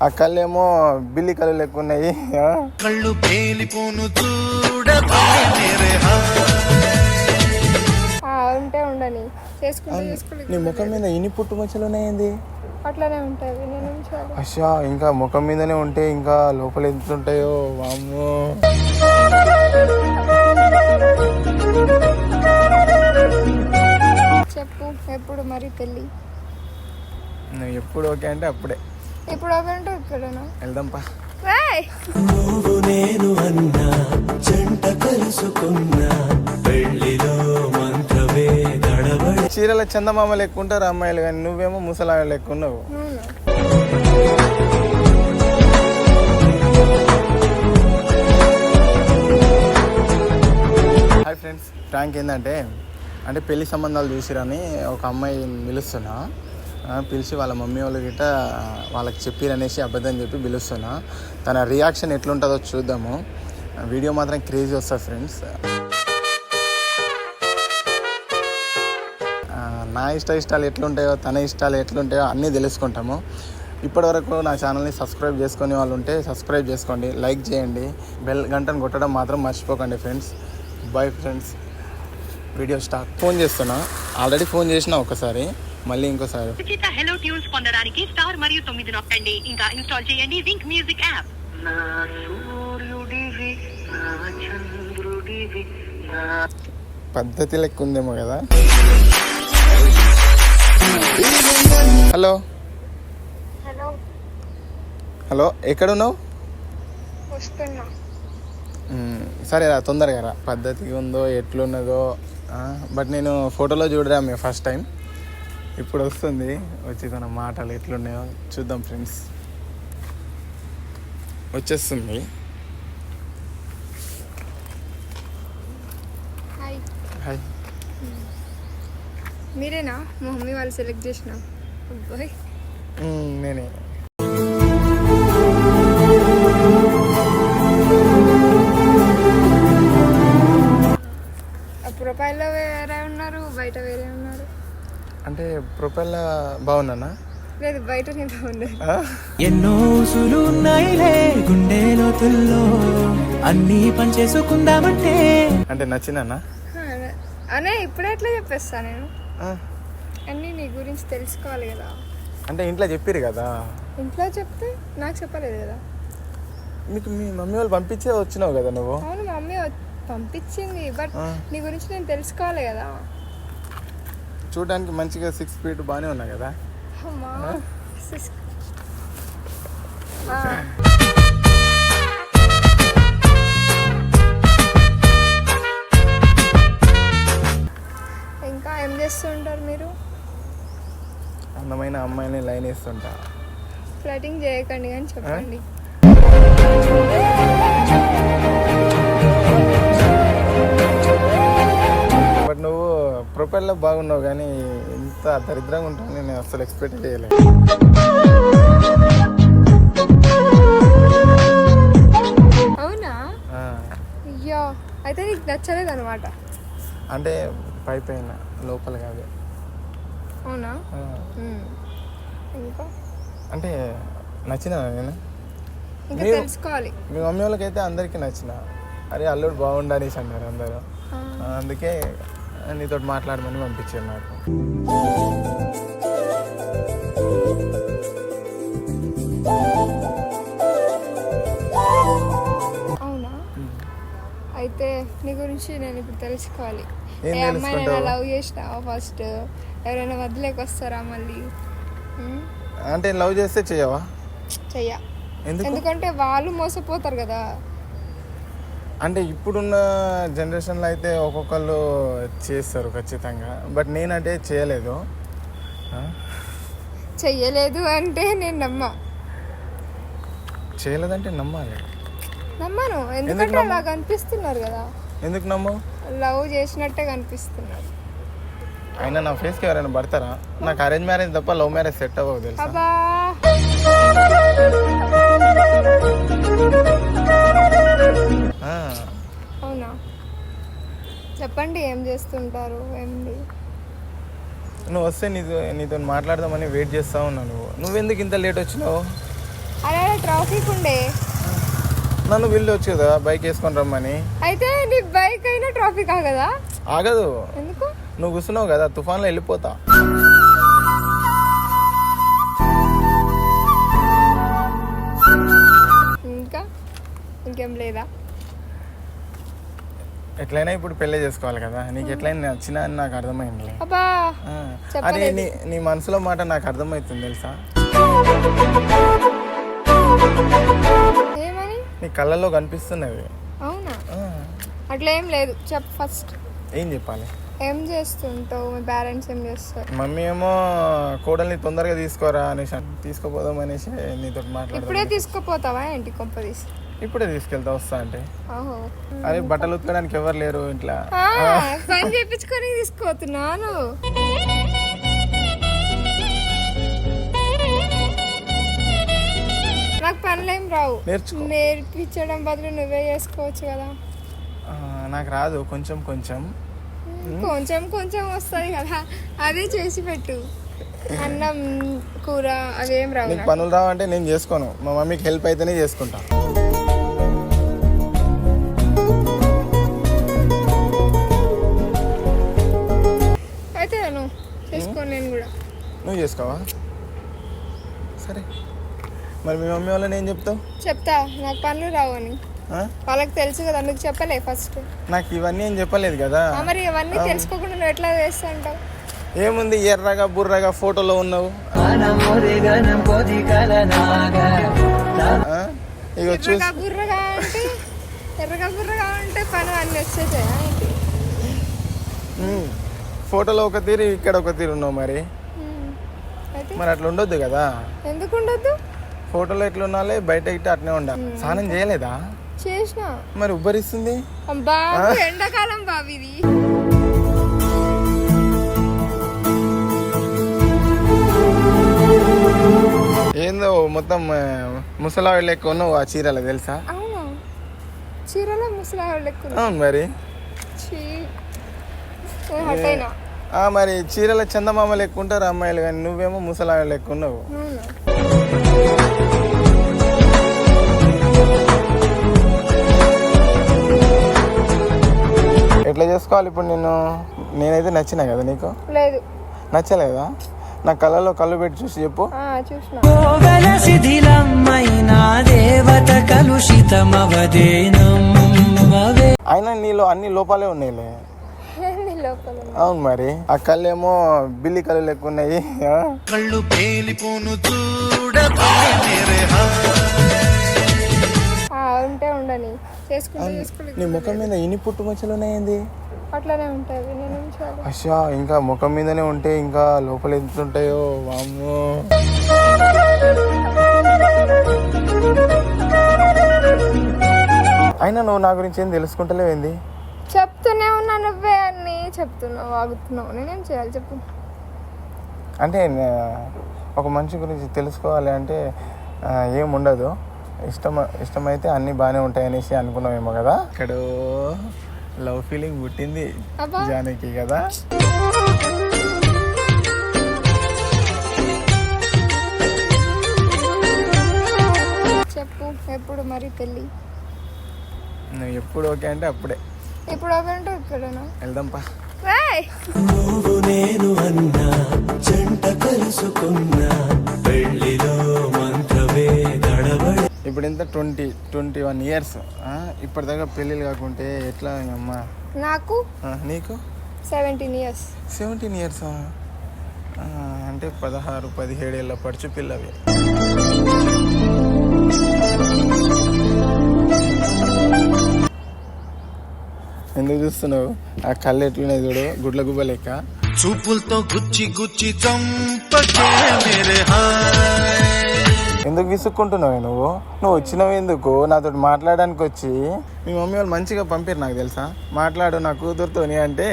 ఆ కళ్ళేమో బిల్లి కళ్ళు లెక్క ఉన్నాయి. కళ్ళు పేలిపోను ఉంటే ఉండని చేసుకుంటే నీ ముఖం మీద ఇన్ని పుట్టు మచ్చలు ఉన్నాయండి. అట్లానే ఉంటుంది. నేను అచ్చా, ఇంకా ముఖం మీదనే ఉంటే ఇంకా లోపల ఎంత ఉంటాయో వామ్మో. చెప్పు, ఎప్పుడు మరి పెళ్ళి? నువ్వు ఎప్పుడు ఓకే అంటే అప్పుడే. ఇప్పుడు ఓకే అంటే ఇక్కడేనా? వెళ్దాంపా. నువ్వు నేను అన్నా జంట కలుసుకున్నా పెళ్లిలో మంత్రమే గడబడి. చీరల చందమామ లెక్క ఉంటారు అమ్మాయిలు, కానీ నువ్వేమో ముసలాయ లెక్క ఉన్నావు. హాయ్ ఫ్రెండ్స్, ప్రాంక్ ఏంటంటే పెళ్లి సంబంధాలు చూసిరని ఒక అమ్మాయి పిలుస్తున్నా. పిలిచి వాళ్ళ మమ్మీ వాళ్ళు గిట్ట వాళ్ళకి చెప్పిరనేసి అబద్ధం చెప్పి పిలుస్తున్నా. తన రియాక్షన్ ఎట్లుంటుందో చూద్దాము. వీడియో మాత్రం క్రేజీ వస్తుంది ఫ్రెండ్స్. నా ఇష్టాలు ఎట్లుంటాయో తన ఇష్టాలు ఎట్లుంటాయో అన్నీ తెలుసుకుంటాము. ఇప్పటివరకు నా ఛానల్ని సబ్స్క్రైబ్ చేసుకునే వాళ్ళు ఉంటే సబ్స్క్రైబ్ చేసుకోండి, లైక్ చేయండి, బెల్ గంటను కొట్టడం మాత్రం మర్చిపోకండి friends. Bye friends. Video start. Phone చేస్తున్నా, ఆల్రెడీ ఫోన్ చేసిన ఒకసారి, మళ్ళీ ఇంకోసారి. హలో ట్యూన్స్ పొందడానికి స్టార్ మరియు 9 నొక్కండి. ఇంకా ఇన్స్టాల్ చేయండి వింక్ మ్యూజిక్ యాప్. పద్ధతి లెక్క ఉందేమో కదా. హలో హలో, ఎక్కడున్నావు? సరే రా, తొందరగా రా. పద్ధతిగా ఉందో ఎట్లున్నదో బట్ నేను ఫోటోలో చూడరా మీ ఫస్ట్ టైం. ఇప్పుడు వస్తుంది, వచ్చి తన మాటలు ఎట్లున్నాయో చూద్దాం ఫ్రెండ్స్. వచ్చేస్తుంది. హాయ్. మీరేనా మా మమ్మీ వాళ్ళు సెలెక్ట్ చేసిన అబ్బాయి? నేనే. ప్రొఫైల్లో వేరే ఉన్నారు, బయట వేరే ఉన్నారు. అంటే ప్రొఫైల్లో బాగున్నానా? లేదు, బయట నేను బాగుండే. ఎన్నో ఊసులు ఉన్నాయిలే గుండె లోతుల్లో అన్నీ పనిచేసుకుందామంటే. అంటే నచ్చినానా? అనే ఇప్పుడే ఎట్లా చెప్పేస్తా నేను? అన్నీ నీ గురించి తెలుసుకోవాలి కదా. అంటే ఇంట్లో చెప్పిరు కదా. ఇంట్లో చెప్తే నాకు చెప్పలేదు కదా. మీకు మీ మమ్మీ వాళ్ళు పంపించే వచ్చినావు కదా నువ్వు. అవును, మా మమ్మీ పంపించింది, బట్ నీ గురించి నేను తెలుసుకోవాలి కదా. చూడడానికి మంచిగా 6 feet బాగానే ఉన్నా కదా. ఇంకా ఏం చేస్తుంటారు మీరు? అందమైన అమ్మాయిని లైన్ వేస్తుంటా. ఫ్లటింగ్ చేయకండి అని చెప్పండి. బట్ నువ్వు ప్రొఫైల్లో బాగున్నావు, కానీ ఇంత దరిద్రంగా ఉంటావు నేను అసలు ఎక్స్పెక్ట్ చేయలేదు. అవునా? అయ్యో, అయితే నీకు నచ్చలేదు అనమాట. అంటే పైన లోపల కాదు. అవునా? ఇంకా అంటే నచ్చినా నేను? ఇంకా తెలుసుకోవాలి. మీ మమ్మీ వాళ్ళకైతే అందరికీ నచ్చిన. అరే అల్లుడు బాగుండనేసి అన్నారు అందరూ. అందుకే నీతో మాట్లాడమని పంపించారు నాకు. అవునా? అయితే నీ గురించి నేను ఇప్పుడు తెలుసుకోవాలి. ఏం అమ్మాయిని లవ్ చేసినావా? ఫస్ట్ ఎవరైనా వదిలేకి వస్తారా మళ్ళీ? అంటే లవ్ చేస్తే చెయ్యవా? చెయ్య. ఎందుకంటే వాళ్ళు మోసపోతారు కదా. అంటే ఇప్పుడున్న జనరేషన్లో అయితే ఒక్కొక్కళ్ళు చేస్తారు ఖచ్చితంగా, బట్ నేనంటే చేయలేదు. చెయ్యలేదు అంటే నేను చేయలేదంటే నమ్మాలి. నమ్మను, ఎందుకంటే అలా కనిపిస్తున్నారు కదా. ఎందుకు నమ్మవు? లవ్ చేసినట్టే కనిపిస్తున్నారు. అయినా నా ఫేస్కి ఎవరైనా పడతారా? నాకు అరేంజ్ మ్యారేజ్ తప్ప లవ్ మ్యారేజ్ సెట్ అవ్వదు తెలుసా. అబ్బా, అవునా? చెప్పండి, ఏం చేస్తుంటారు? ఏంటి? నువ్వు వస్తే నీతో మాట్లాడదామని వెయిట్ చేస్తా ఉన్నాను. నువ్వెందుకు ఇంత లేట్ వచ్చినావు? అరే ట్రాఫిక్ ఉండే. నన్ను వెళ్ళొచ్చు కదా బైక్ వేసుకొని రమ్మని. అయితే నీ బైక్ అయినా ట్రాఫిక్ ఆగదా? ఆగదు. ఎందుకు? నువ్వు కూర్చున్నావు కదా, తుఫాన్లో వెళ్ళిపోతా. ఇంకా ఇంకేం లేదా? ఎట్లయినా ఇప్పుడు పెళ్లి చేసుకోవాలి కదా, నీకు ఎట్లయినా నచ్చినా అని నాకు అర్థమైంది. అబ్బా అరే నీ మనసులో మాట నాకు అర్థమవుతుంది తెలుసా. ఏమని? నీ కళ్ళల్లో కనిపిస్తున్నది. అవునా? అట్లా ఏం లేదు, చెప్పు ఫస్ట్. ఏం చెప్పాలి? ఏం చేస్తుంటావు? మీ పేరెంట్స్ ఏం చేస్తారు? మమ్మీ ఏమో కోడల్ని తొందరగా తీసుకోరా అనేసి తీసుకోపోదాం అనేసి నీతో ఇప్పుడే మాట్లాడుతున్నా. తీసుకుపోతావా ఏంటి కొంపదీసి? ఇప్పుడే తీసుకెళ్తా వస్తా అంటే. ఓహో, అరే బట్టలు ఉతకడానికి ఎవరు లేరు ఇంట్లో. పని చేయించుకొని తీసుకోతున్నాను. నాకు పనులేం రావు, నేర్పించడం బదులు నువ్వే చేసుకోవచ్చు కదా. నాకు రాదు, కొంచెం కొంచెం కొంచెం కొంచెం వస్తుంది కదా, అదే చేసి పెట్టు. అన్నం కూర అవేం రావు. నీకు పనులు రావంటే నేను చేసుకోను, మా మమ్మీకి హెల్ప్ అయితేనే చేసుకుంటా. అయితే నువ్వు చేసుకోను, నేను కూడా. నువ్వు చేసుకోవా? సరే మరి మీ మమ్మీ వాళ్ళని ఏం చెప్తావు? చెప్తా నాకు పనులు రావు అని. వాళ్ళకి తెలుసు కదా, అందుకు చెప్పలే ఫస్ట్. నాకు ఇవన్నీ ఏం చెప్పలేదు కదా. మరి ఇవన్నీ తెలుసుకోకుండా నువ్వు ఎట్లా చేస్తా అంటావు? ఏముంది, ఎర్రగా బుర్రగా ఫోటోలో ఉన్నావు. ఇక ఎర్రగా బుర్రగా అంటే ఎర్రగా బుర్రగా ఉంటే పని అన్నీ వచ్చేసాయా ఏంటి? ఫోటోలో ఒక తీరు, ఇక్కడ ఒక తీరు ఉన్నావు. మరి మరి అట్లా ఉండొద్దు కదా. ఎందుకు ఉండొద్దు? ఫోటోలో ఎట్లా ఉండాలి, బయట ఇట్లా అట్నే ఉండాలి. స్నానం చేయలేదా? చేసిన. మరి ఉబ్బరిస్తుంది. బాబు ఎండాకాలం బాబు ఇది. ఏందో మొత్తం ముసలావి లెక్క ఉన్నావు ఆ చీరలో, తెలుసా? అవునా? చీరలో ముసలావి లెక్క? అవును మరి. మరి చీరల చందమామ లెక్క ఉంటారు అమ్మాయిలు, కానీ నువ్వేమో ముసలావి లెక్క ఉన్నావు. ఎట్లా చేసుకోవాలి ఇప్పుడు? నేనైతే నచ్చినా కదా నీకు? లేదు. నచ్చలేదా? నా కళ్ళలో కళ్ళు పెట్టి చూసి చెప్పు. అయినా నీలో అన్ని లోపాలే ఉన్నాయిలే. అవును మరి. ఆ కళ్ళు ఏమో బిల్లి కళ్ళు లెక్క ఉన్నాయి. కళ్ళు పేలిపోను ఉంటే ఉండని చేసుకుంటే. నీ ముఖం మీద ఇన్ని పుట్టు మచ్చలు ఉన్నాయండి. అట్లానే ఉంటుంది. అచ్చా, ఇంకా ముఖం మీదనే ఉంటే ఇంకా లోపల ఎంత ఉంటాయో వామ్మో. అయినా నువ్వు నా గురించి ఏం తెలుసుకుంటలేవేంది? చెప్తూనే ఉన్నా, నువ్వే అన్ని చెప్తున్నావు, ఆగుతున్నావు. నేనేం చేయాలి చెప్పు? అంటే ఒక మనిషి గురించి తెలుసుకోవాలి అంటే ఏముండదు, ఇష్టమైతే అన్నీ బాగానే ఉంటాయి అనేసి అనుకున్నావేమో కదా. ఇక్కడ లవ్ ఫీలింగ్ పుట్టింది జానకి కదా. చెప్పు, ఎప్పుడు మరి పెళ్ళి? నువ్వు ఎప్పుడు ఓకే అంటే అప్పుడే. ఇప్పుడు ఓకే అంటే ఇక్కడేనా? వెళ్దాంపా. నువ్వు నేను అన్నా జంట కలుసుకున్నా పెళ్లిలో మంత్రమే గడబడి. ఇప్పుడు ఎంత 21 years. ఇప్పటిదాకా పెళ్ళిళ్ళు కాకుంటే ఎట్లా అమ్మా? నాకు నీకు 17 years. 17 years అంటే 16-17 ఏళ్ళ పడుచు పిల్లవి. ఎందుకు చూస్తున్నావు? ఆ కళ్ళు ఎట్లున్నాయి చూడు, గుడ్ల గుబ్బ లెక్క. చూపులతో గుచ్చి గుచ్చి చంపకే మేరే హాయ్. ఎందుకు విసుక్కుంటున్నావు నువ్వు? నువ్వు వచ్చినావు ఎందుకు? నాతో మాట్లాడడానికి వచ్చి మీ మమ్మీ వాళ్ళు మంచిగా పంపారు నాకు తెలుసా. మాట్లాడు నా కూతురుతోని అంటే